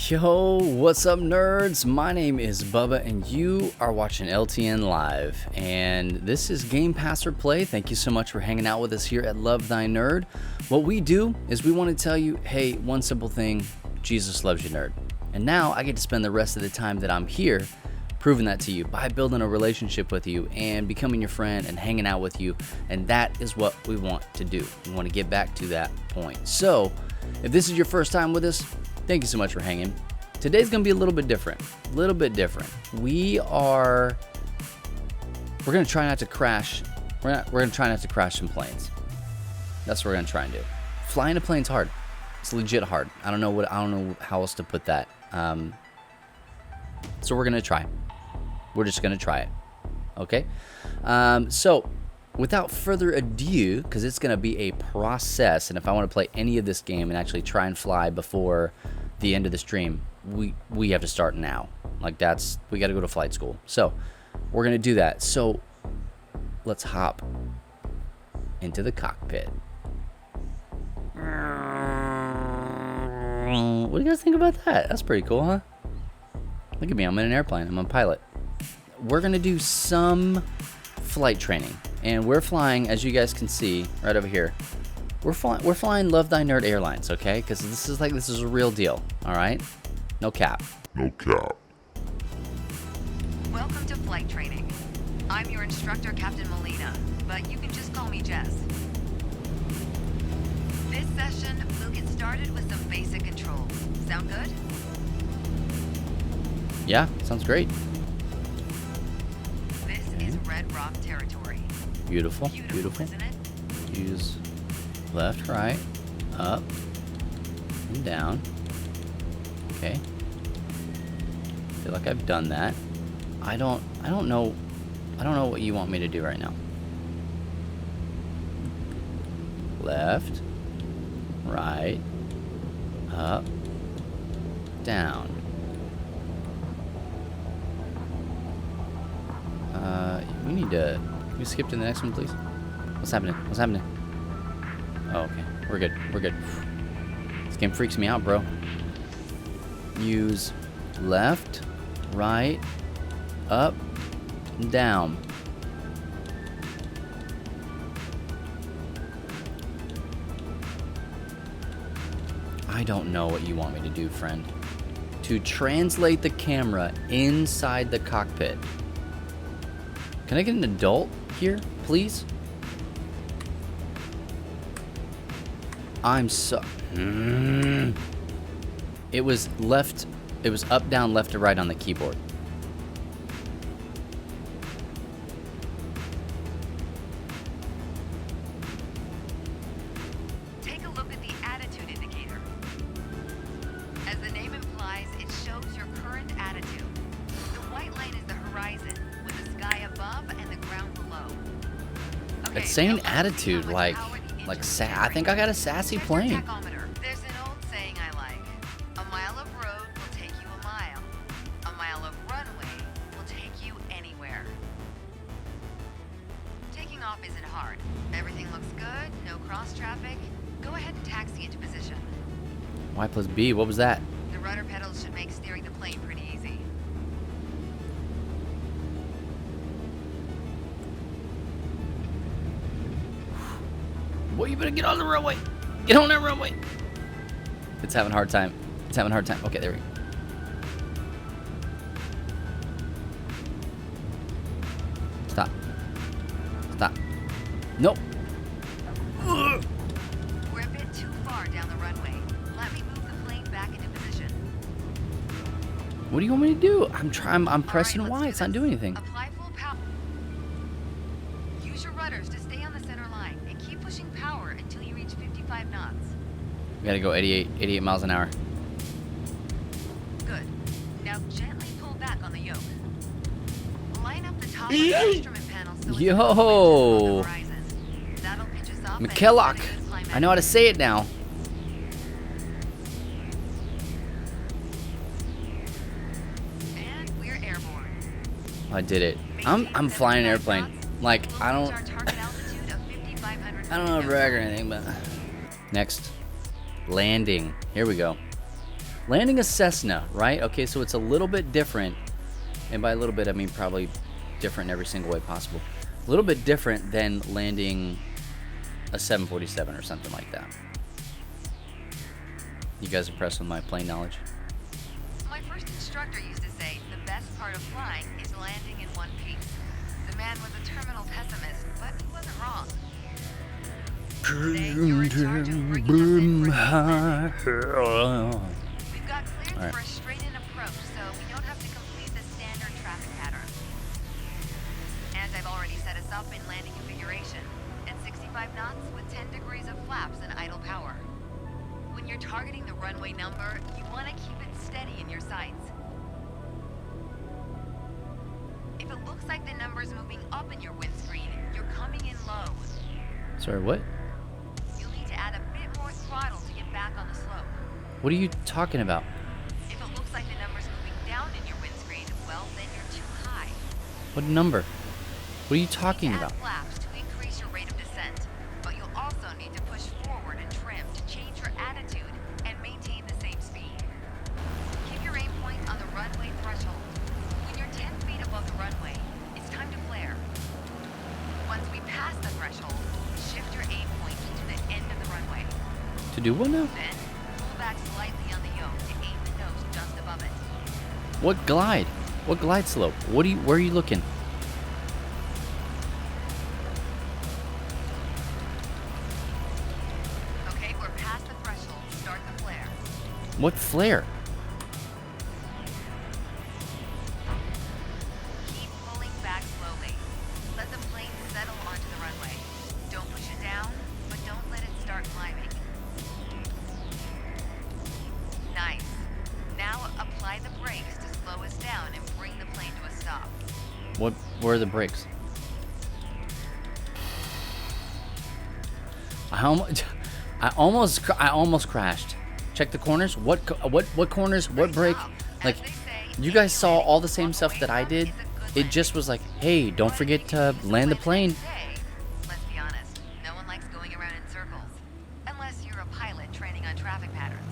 Yo, what's up nerds? My name is Bubba and you are watching LTN Live, and this is Game Pass or Play. Thank you so much for hanging out with us here at Love Thy Nerd. What we do is we want to tell you, hey, one simple thing, Jesus loves you, nerd. And now I get to spend the rest of the time that I'm here proving that to you by building a relationship with you and becoming your friend and hanging out with you, and that is what we want to do. We want to get back to that point. So if this is your first time with us, thank you so much for hanging. Today's gonna be a little bit different. We're gonna try not to crash. We're gonna try not to crash some planes. That's what we're gonna try and do. Flying a plane's hard. It's legit hard. I don't know how else to put that. So we're gonna try. We're just gonna try it. Okay. So without further ado, because it's gonna be a process, and if I want to play any of this game and actually try and fly before the end of the stream, we have to start now. Like we got to go to flight school. So we're gonna do that. So let's hop into the cockpit. What do you guys think about that? That's pretty cool, huh? Look at me, I'm in an airplane. I'm a pilot. We're gonna do some flight training, and we're flying, as you guys can see right over here. We're flying Love Thy Nerd Airlines, okay? Because this is a real deal. All right, no cap. No cap. Welcome to flight training. I'm your instructor, Captain Molina, but you can just call me Jess. This session, we'll get started with some basic controls. Sound good? Yeah, sounds great. This is Red Rock territory. Beautiful. Isn't it? Use left, right, up, and down. Okay. Feel like I've done that. I don't know what you want me to do right now. Left, right, up, down. Can we skip to the next one, please? What's happening? Oh, okay. We're good. This game freaks me out, bro. Use left, right, up, and down. I don't know what you want me to do, friend. To translate the camera inside the cockpit. Can I get an adult here, please? It was up, down, left to right on the keyboard. Take a look at the attitude indicator. As the name implies, it shows your current attitude. The white line is the horizon, with the sky above and the ground below. Okay, It's saying attitude, like I think I got a sassy plane. There's an old saying I like. A mile of road will take you a mile. A mile of runway will take you anywhere. Taking off isn't hard. Everything looks good, no cross traffic. Go ahead and taxi into position. Y plus B, what was that? The rudder pedals should make steering the plane pretty easy. Boy, you better get on the runway. Get on that runway. It's having a hard time. Okay, there we go. Stop. Nope. We're a bit too far down the runway. Let me move the plane back into position. What do you want me to do? I'm pressing All right, Y. let's It's do not this. doing anything. Apply full power. Use your rudders to stay on the center line and keep pushing power until you reach 55 knots. We gotta go 88 miles an hour. Good. Now gently pull back on the yoke. Line up the top of the instrument panel so it's Yo. on the horizon. That'll pitch us up and McKellock. set a good climb I know how to say it now. And we're airborne. I did it. I'm flying an airplane. Like I don't know how to brag or anything, but next landing. Here we go. Landing a Cessna, right? Okay, so it's a little bit different. And by a little bit, I mean probably different in every single way possible. A little bit different than landing a 747 or something like that. You guys impressed with my plane knowledge? My first instructor used to say the best part of flying is landing in one piece. The man was a terminal pessimist, but he wasn't wrong. Today, you're in charge of bringing us in for landing. We've got clearance for a straight-in approach, so we don't have to complete the standard traffic pattern. And I've already set us up in landing configuration at 65 knots with 10 degrees of flaps and idle power. When you're targeting the runway number, you want to keep it steady in your sights. If it looks like the number's moving up in your windscreen, you're coming in low. Sorry, what? You'll need to add a bit more throttle to get back on the slope. What are you talking about? If it looks like the number's moving down in your windscreen, well, then you're too high. What number? What are you talking Add about? flaps to increase your rate of descent, but you'll also need to push forward and trim to change your attitude and maintain the same speed. Keep your aim point on the runway threshold. When you're 10 feet above the runway, it's time to flare. Once we pass the threshold, shift your aim point to the end of the runway. To do what now? Then, pull back slightly on the yoke to aim the nose just above it. What glide? What glide slope? Where are you looking? Okay, we're past the threshold. Start the flare. What flare? Keep pulling back slowly. Let the plane settle onto the runway. Don't push it down, but don't let it start climbing. Nice. Now apply the brakes to slow us down and bring the plane to a stop. Where are the brakes? I almost crashed. Check the corners. What corners? What brake? Like, you guys saw all the same stuff that I did. It just was like, hey, don't forget to land the plane. Let's be honest, no one likes going around in circles. Unless you're a pilot training on traffic patterns.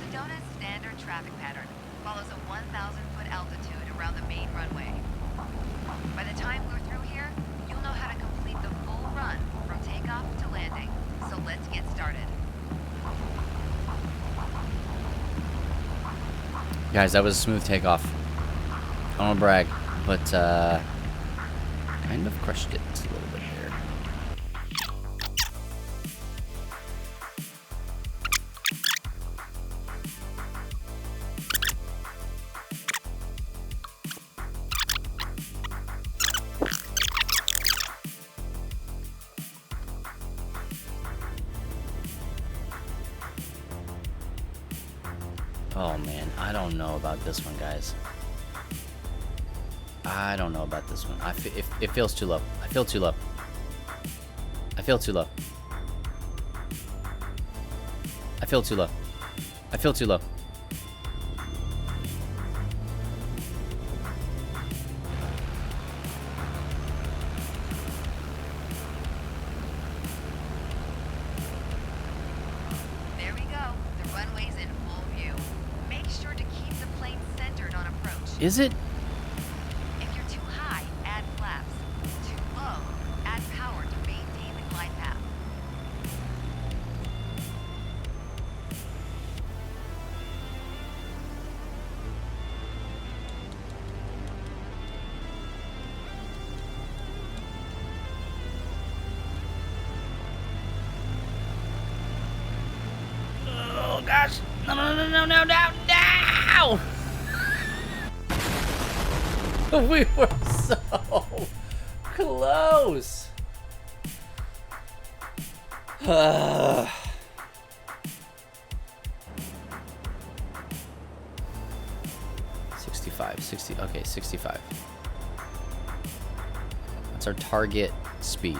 Sedona's standard traffic pattern follows a 1,000-foot altitude around the main runway. By the time we're through here, you'll know how to complete the full run from takeoff to landing. So let's get started. Guys, that was a smooth takeoff. I don't want to brag, but kind of crushed it a little bit there. Oh man, I don't know about this one, guys. I don't know about this one. It feels too low. I feel too low. I feel too low. I feel too low. I feel too low. There we go. The runway's in full view. Make sure to keep the plane centered on approach. Is it? If you're too high, add flaps. Too low, add power to maintain the glide path. Oh gosh! No! We were so close. 65, 60. Okay, 65. That's our target speed.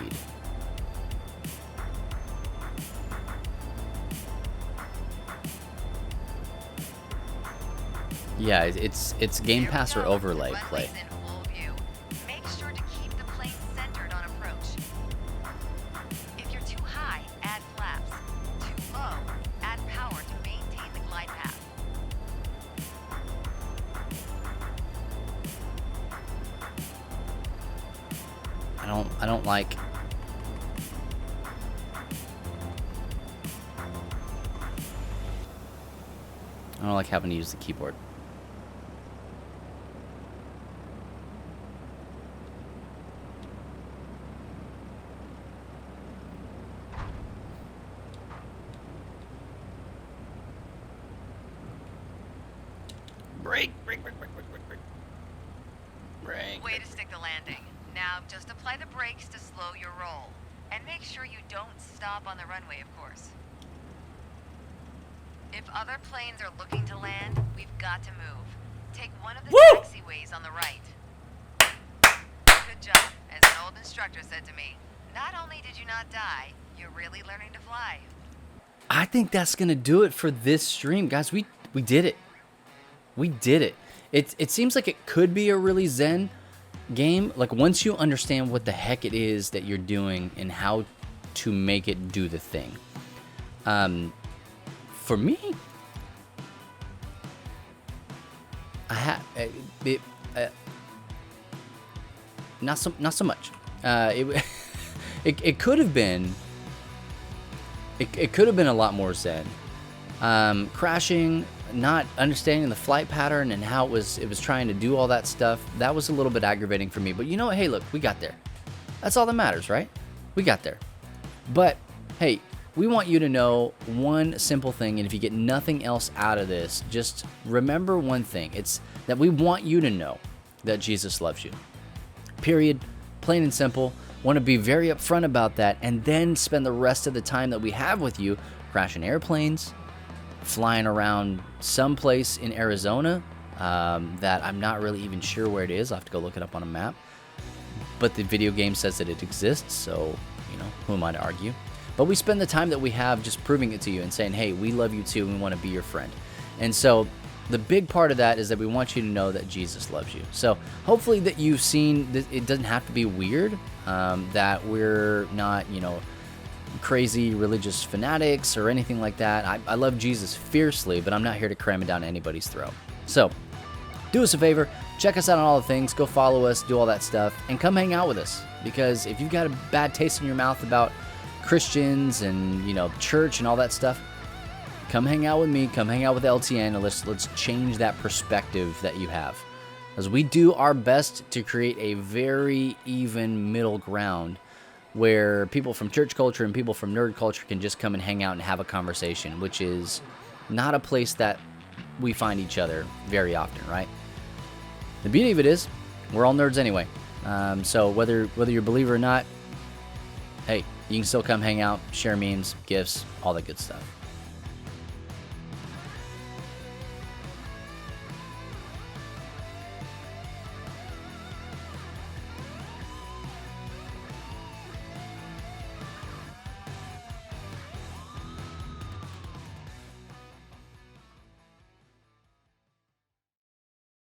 Yeah, it's Game Pass or overlay play. Runway's in full view. Make sure to keep the plane centered on approach. If you're too high, add flaps. Too low, add power to maintain the glide I don't like. I don't like having to use the keyboard. Brake. Way to stick the landing. Now, just apply the brakes to slow your roll. And make sure you don't stop on the runway, of course. If other planes are looking to land, we've got to move. Take one of the taxiways on the right. Good job. As an old instructor said to me, not only did you not die, you're really learning to fly. I think that's going to do it for this stream. Guys, we did it. We did it. It seems like it could be a really zen game. Like, once you understand what the heck it is that you're doing and how to make it do the thing. For me, not so much. It could have been. It could have been a lot more zen. Crashing, not understanding the flight pattern and how it was trying to do all that stuff, that was a little bit aggravating for me. But you know what? Hey, look, we got there. That's all that matters, right? We got there. But hey, we want you to know one simple thing, and if you get nothing else out of this, just remember one thing. It's that we want you to know that Jesus loves you. Period. Plain and simple. Want to be very upfront about that, and then spend the rest of the time that we have with you crashing airplanes, flying around someplace in Arizona that I'm not really even sure where it is. I'll have to go look it up on a map. But the video game says that it exists, so, you know, who am I to argue? But we spend the time that we have just proving it to you and saying, hey, we love you too, and we want to be your friend. And so the big part of that is that we want you to know that Jesus loves you. So hopefully that you've seen that it doesn't have to be weird, that we're not, you know, crazy religious fanatics or anything like that. I love Jesus fiercely, but I'm not here to cram it down anybody's throat. So do us a favor, check us out on all the things, go follow us, do all that stuff, and come hang out with us. Because if you've got a bad taste in your mouth about Christians and, you know, church and all that stuff, come hang out with me, come hang out with LTN, and let's change that perspective that you have. As we do our best to create a very even middle ground where people from church culture and people from nerd culture can just come and hang out and have a conversation, which is not a place that we find each other very often, right? The beauty of it is, we're all nerds anyway. So whether you're a believer or not, hey, you can still come hang out, share memes, gifts, all that good stuff.